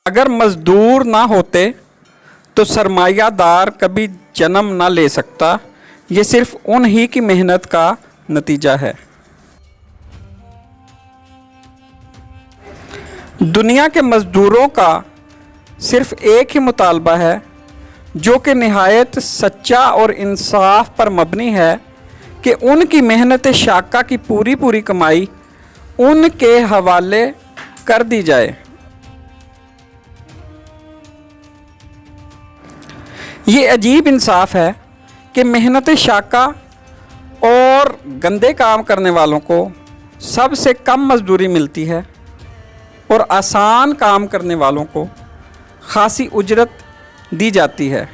अगर मजदूर ना होते तो सरमायादार कभी जन्म ना ले सकता। ये सिर्फ उन्हीं की मेहनत का नतीजा है। दुनिया के मजदूरों का सिर्फ एक ही मुतालबा है, जो कि निहायत सच्चा और इंसाफ पर मबनी है, कि उनकी मेहनत शाका की पूरी पूरी कमाई उनके हवाले कर दी जाए। ये अजीब इंसाफ है कि मेहनत शाका और गंदे काम करने वालों को सबसे कम मजदूरी मिलती है और आसान काम करने वालों को खासी उजरत दी जाती है।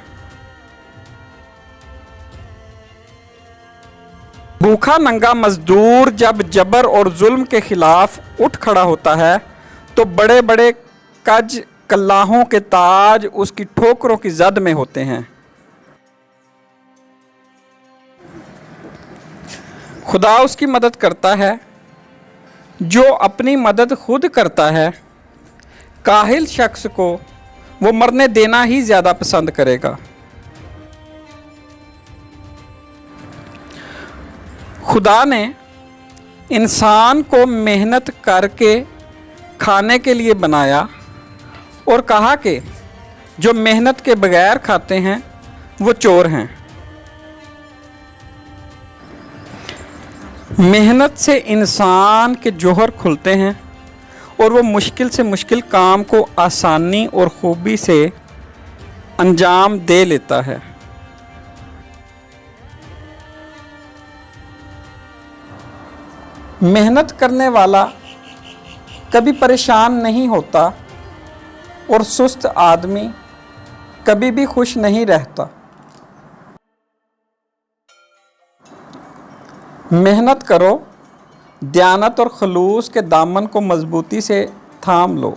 भूखा नंगा मजदूर जब जबर और जुल्म के खिलाफ उठ खड़ा होता है तो बड़े बड़े कज कल्लाहों के ताज उसकी ठोकरों की जद में होते हैं। खुदा उसकी मदद करता है जो अपनी मदद खुद करता है। काहिल शख्स को वो मरने देना ही ज़्यादा पसंद करेगा। खुदा ने इंसान को मेहनत करके खाने के लिए बनाया और कहा कि जो मेहनत के बगैर खाते हैं वो चोर हैं। मेहनत से इंसान के जौहर खुलते हैं और वो मुश्किल से मुश्किल काम को आसानी और खूबी से अंजाम दे लेता है। मेहनत करने वाला कभी परेशान नहीं होता और सुस्त आदमी कभी भी खुश नहीं रहता। मेहनत करो, दयानत और खलूस के दामन को मजबूती से थाम लो।